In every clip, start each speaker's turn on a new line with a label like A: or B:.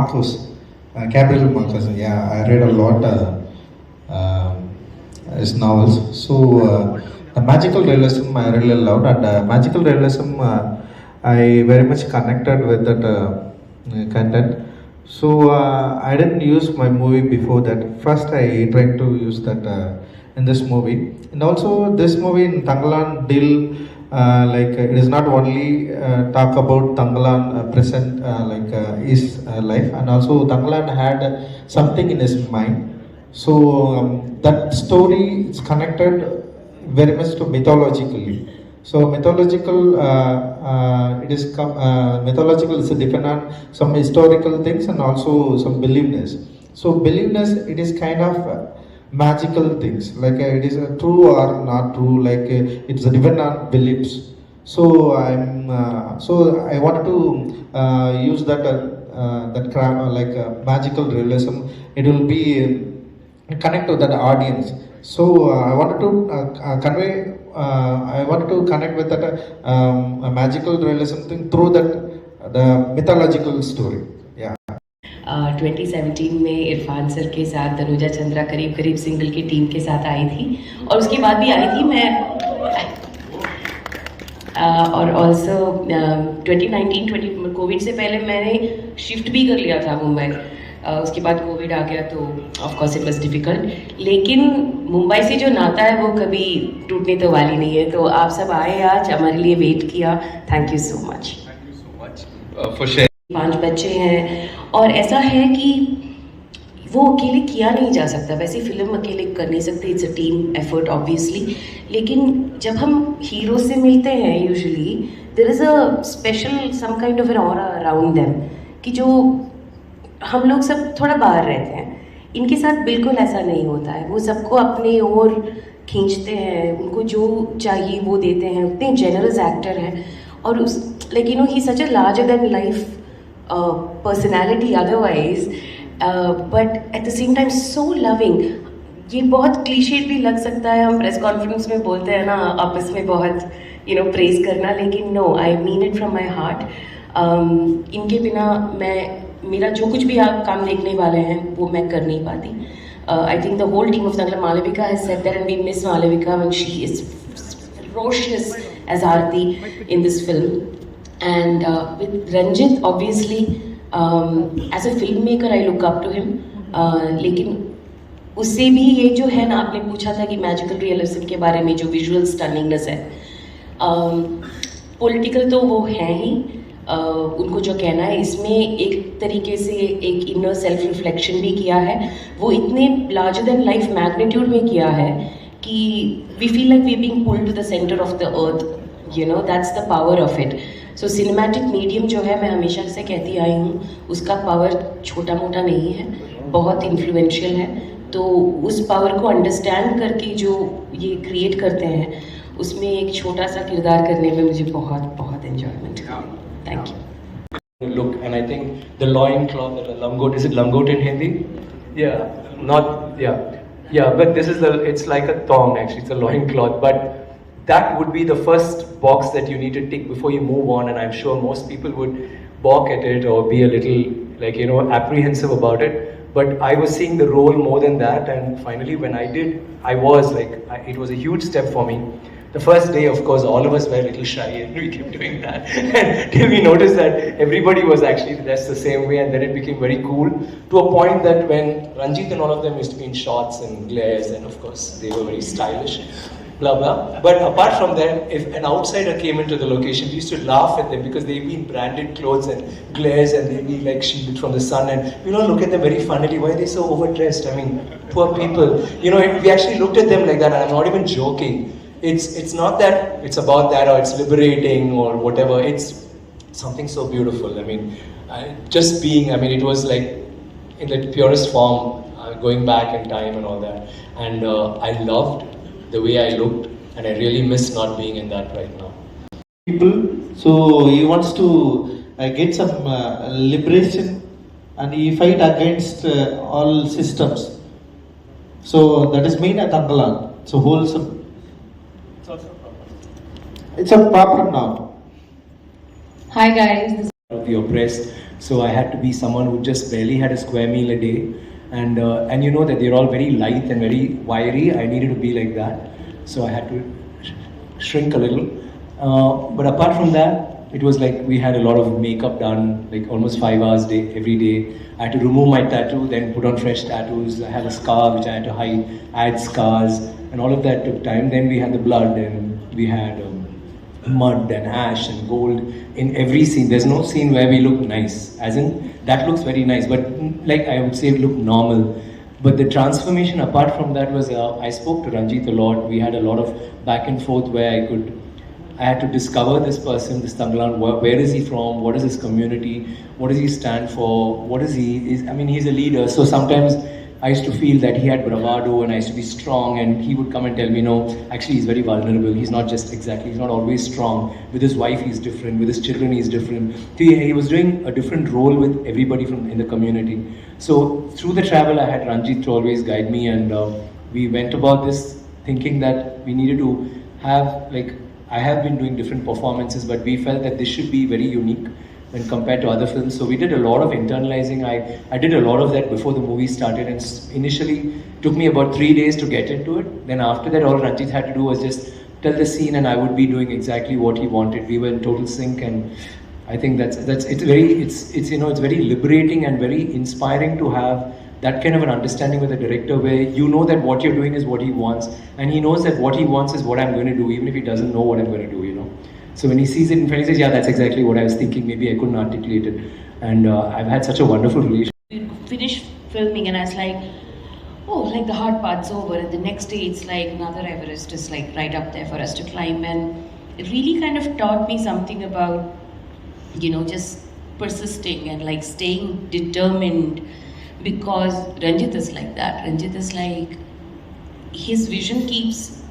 A: Marcos, Gabriel Marcos. Yeah, I read a lot his novels. So the magical realism I really loved, and magical realism I very much connected with that content. So I didn't use my movie before that. First I tried to use that in this movie, and also this movie in Thangalaan deal it is not only talk about Thangalaan present his life, and also Thangalaan had something in his mind. So that story is connected very much to mythologically. So mythological is depend on some historical things and also some beliefness. So beliefness, it is kind of magical things, it is true or not true, it's depend on beliefs. So I wanted to use that magical realism. It will be connect to that audience. So I wanted to convey. I wanted to connect with that a magical realism thing through that the mythological story. Yeah.
B: 2017 में Irfan sir के साथ तनुजा चंद्रा करीब करीब single की team के साथ आई थी, और उसके बाद भी आई थी मैं, और ऑल्सो 2019 कोविड से पहले मैंने शिफ्ट भी कर लिया था मुंबई. उसके बाद कोविड आ गया तो of course it was difficult, लेकिन मुंबई से जो नाता है वो कभी टूटने तो वाली नहीं है. तो आप सब आए आज, हमारे लिए वेट किया. Thank you so much.
A: For share.
B: 5 बच्चे हैं, और ऐसा है कि वो अकेले किया नहीं जा सकता. वैसे फिल्म अकेले कर नहीं सकते, it's a team effort obviously, लेकिन जब हम हीरो से मिलते हैं usually there is a special some kind of an aura around them, कि जो हम लोग सब थोड़ा बाहर रहते हैं. इनके साथ बिल्कुल ऐसा नहीं होता है. वो सबको अपने ओर खींचते हैं, उनको जो चाहिए वो देते हैं. उतने जेनरस एक्टर हैं, और उस ही such a larger than life personality otherwise, but at the same time so loving. ये बहुत क्लीशेड भी लग सकता है, हम प्रेस कॉन्फ्रेंस में बोलते हैं ना आपस में बहुत प्रेज करना, लेकिन no, I mean it from my heart. इनके बिना मेरा जो कुछ भी आप काम देखने वाले हैं वो मैं कर नहीं पाती. I think the whole team of Thangalaan, Malavika has said that, and we miss Malavika when she is ferocious as Aarti in this film. And with Ranjith, obviously, as a filmmaker, I look up to him. लेकिन उससे भी ये जो है ना, आपने पूछा था कि मैजिकल रियलिज्म के बारे में, जो विजुअल स्टनिंगनेस है, पॉलिटिकल तो वो है ही. उनको जो कहना है, इसमें एक तरीके से एक इनर सेल्फ रिफ्लेक्शन भी किया है. वो इतने लार्जर देन लाइफ मैग्नीट्यूड में किया है कि we feel like we being pulled to the centre of the earth. That's the power of it. So cinematic medium जो है, मैं हमेशा से कहती आई हूँ, उसका पावर छोटा मोटा नहीं है, बहुत इन्फ्लुएंशियल है. तो उस पावर को अंडरस्टैंड करके जो ये क्रिएट करते हैं, उसमें एक छोटा सा किरदार करने में मुझे बहुत बहुत एंजॉयमेंट है. Thank you.
C: Look, and I think the loincloth, the langot, is it langot in Hindi? Yeah, not, yeah, but this is it's like a thong actually, it's a loincloth, but that would be the first box that you need to tick before you move on, and I'm sure most people would balk at it or be a little, apprehensive about it, but I was seeing the role more than that, and finally when I did, it was a huge step for me. The first day, of course, all of us were a little shy and we kept doing that till we noticed that everybody was actually dressed the same way, and then it became very cool to a point that when Ranjith and all of them used to be in shorts and glares, and of course they were very stylish, blah blah. But apart from that, if an outsider came into the location, we used to laugh at them because they'd be in branded clothes and glares, and they'd be like shielded from the sun, and look at them very funnily. Why are they so overdressed? I mean, poor people. We actually looked at them like that, and I'm not even joking. It's not that it's about that or it's liberating or whatever. It's something so beautiful. I mean, just being, it was like in the purest form, going back in time and all that. And I loved the way I looked, and I really miss not being in that right now.
A: People, so he wants to get some liberation, and he fight against all systems. So that is mean at Thangalaan. So wholesome. It's a proper now.
D: Hi guys.
C: Of the oppressed, So I had to be someone who just barely had a square meal a day, and you know that they're all very light and very wiry. I needed to be like that, so I had to shrink a little. But apart from that, it was like we had a lot of makeup done, like almost 5 hours every day. I had to remove my tattoo, then put on fresh tattoos. I had a scar which I had to hide, add scars, and all of that took time. Then we had the blood, and we had mud and ash and gold in every scene. There's no scene where we look nice, as in that looks very nice, but like I would say, it looked normal. But the transformation apart from that was I spoke to Ranjith a lot. We had a lot of back and forth where I had to discover this person, this Thangalaan. Where is he from? What is his community? What does he stand for? What is he? I mean, he's a leader. So sometimes I used to feel that he had bravado and I used to be strong, and he would come and tell me, no, actually he's very vulnerable. He's not he's not always strong. With his wife he's different, with his children he's different. He was doing a different role with everybody in the community. So through the travel I had Ranjith to always guide me, and we went about this thinking that we needed to have, like, I have been doing different performances, but we felt that this should be very unique when compared to other films. So we did a lot of internalizing. I did a lot of that before the movie started, and initially took me about 3 days to get into it. Then after that, all Ranjit had to do was just tell the scene, and I would be doing exactly what he wanted. We were in total sync, and I think it's very liberating and very inspiring to have that kind of an understanding with a director, where you know that what you're doing is what he wants, and he knows that what he wants is what I'm going to do, even if he doesn't know what I'm going to do, you know. So when he sees it in front, he says, yeah, that's exactly what I was thinking. Maybe I couldn't articulate it. And I've had such a wonderful relationship.
B: We finished filming and I was like, oh, like the hard part's over. And the next day it's like another Everest is like right up there for us to climb. And it really kind of taught me something about, you know, just persisting and like staying determined, because Ranjith is like that. Ranjith is like, his vision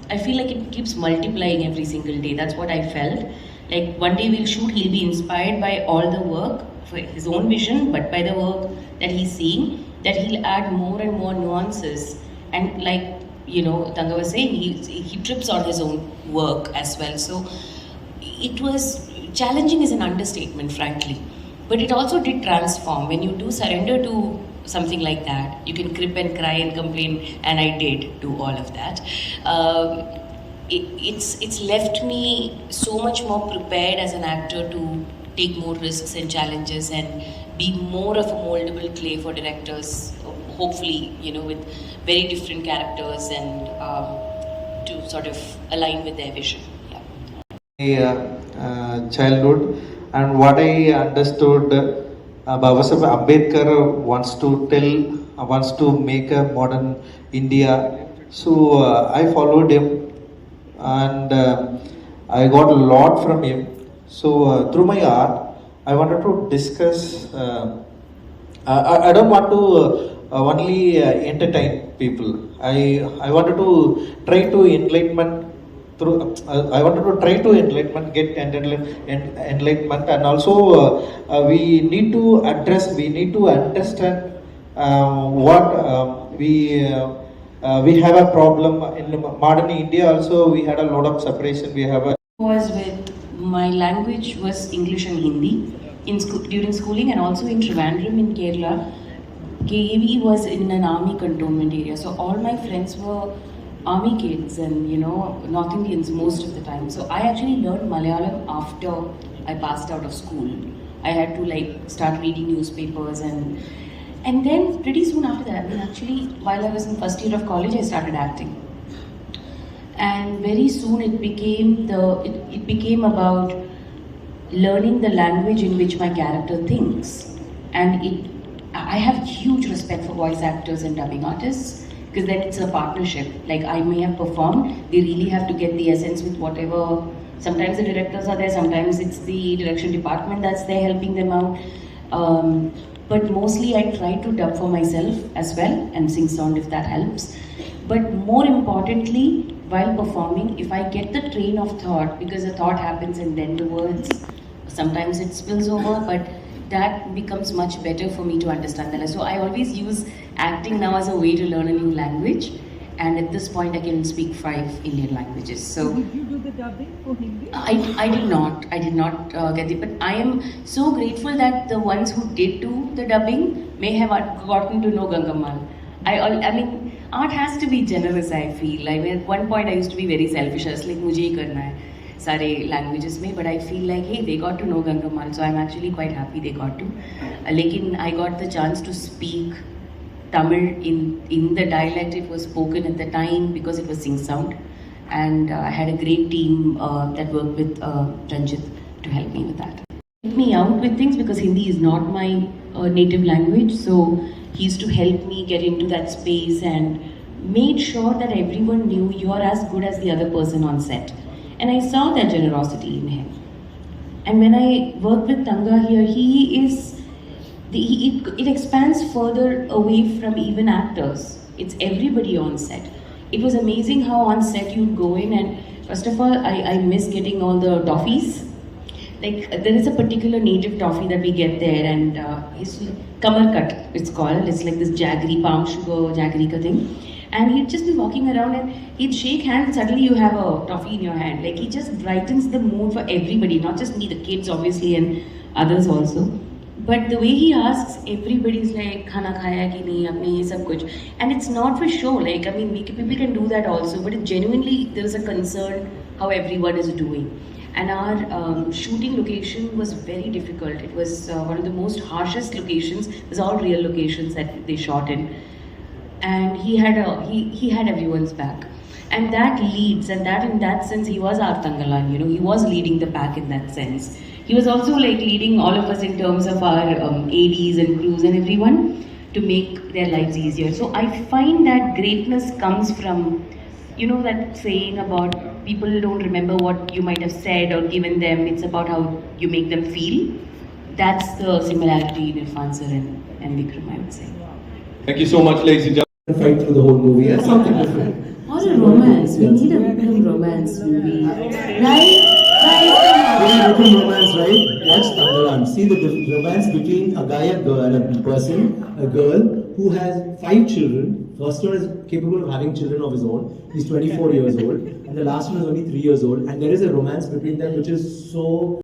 B: I feel like it keeps multiplying every single day. That's what I felt. Like one day we'll shoot, he'll be inspired by all the work for his own vision, but by the work that he's seeing, that he'll add more and more nuances. And like, you know, Thanga was saying, he trips on his own work as well. So it was challenging is an understatement, frankly. But it also did transform. When you do surrender to something like that, you can crip and cry and complain, and I did do all of that. It's left me so much more prepared as an actor to take more risks and challenges and be more of a moldable clay for directors, hopefully, you know, with very different characters, and to sort of align with their vision.
A: Yeah. Childhood, and what I understood, Babasaheb Ambedkar wants to make a modern India. So I followed him, and I got a lot from him. So through my art, I wanted to discuss. I don't want to only entertain people. I wanted to try to enlightenment. I wanted to try to get enlightenment, and also we need to understand what we have a problem in modern India. Also, we had a lot of separation.
B: My language was English and Hindi during schooling, and also in Trivandrum in Kerala. KAV was in an army cantonment area, so all my friends were army kids and, you know, North Indians most of the time. So I actually learned Malayalam after I passed out of school. I had to like start reading newspapers, and then pretty soon after that, I mean, actually while I was in first year of college, I started acting. And very soon it became about learning the language in which my character thinks. And I have huge respect for voice actors and dubbing artists, because then it's a partnership. Like I may have performed, they really have to get the essence with whatever. Sometimes the directors are there, sometimes it's the direction department that's there helping them out. But mostly I try to dub for myself as well and sing sound if that helps. But more importantly, while performing, if I get the train of thought, because the thought happens and then the words, sometimes it spills over, but that becomes much better for me to understand that. So I always use acting now as a way to learn a new language, and at this point I can speak 5 Indian languages. So
D: Did you do the dubbing for Hindi?
B: I did not. I did not get it. But I am so grateful that the ones who did do the dubbing may have gotten to know Gangamal. I mean, art has to be generous, I feel. Like at one point I used to be very selfish. I was like, मुझे ही करना है सारे languages में. But I feel like, hey, they got to know Gangamal. So I'm actually quite happy they got to. लेकिन I got the chance to speak Tamil in the dialect it was spoken at the time because it was sing sound. And I had a great team that worked with Ranjith to help me with that. Help me out with things because Hindi is not my native language, so he used to help me get into that space and made sure that everyone knew you're as good as the other person on set. And I saw that generosity in him. And when I worked with Tanga here, it expands further away from even actors. It's everybody on set. It was amazing how on set you'd go in and first of all, I miss getting all the toffees. Like there is a particular native toffee that we get there and it's kamar cut, it's called. It's like this jaggery, palm sugar jaggery ka thing. And he'd just be walking around and he'd shake hands, suddenly you have a toffee in your hand. Like he just brightens the mood for everybody, not just me, the kids obviously and others also. But the way he asks, everybody's like, "Khana khaya ki nahi? Apne ye sab kuch." And it's not for show. Like I mean, people can do that also, but it genuinely there is a concern how everyone is doing. And our shooting location was very difficult. It was one of the most harshest locations. It was all real locations that they shot in, and he had everyone's back. And that leads, and that in that sense, he was our Thangalaan. You know, he was leading the pack in that sense. He was also like leading all of us in terms of our ADs and crews and everyone to make their lives easier. So I find that greatness comes from, you know, that saying about people don't remember what you might have said or given them. It's about how you make them feel. That's the similarity in Irfan sir and Vikram, I would say.
E: Thank you so much, ladies and gentlemen. Fight through the whole movie. That's something different.
B: Or a romance. We need a Vikram romance movie. Right?
F: Vikram romance, right? Watch Thangalaan. See the romance between a guy, a girl, and a person, a girl who has 5 children. First one is capable of having children of his own. He's 24 years old. And the last one is only 3 years old. And there is a romance between them which is so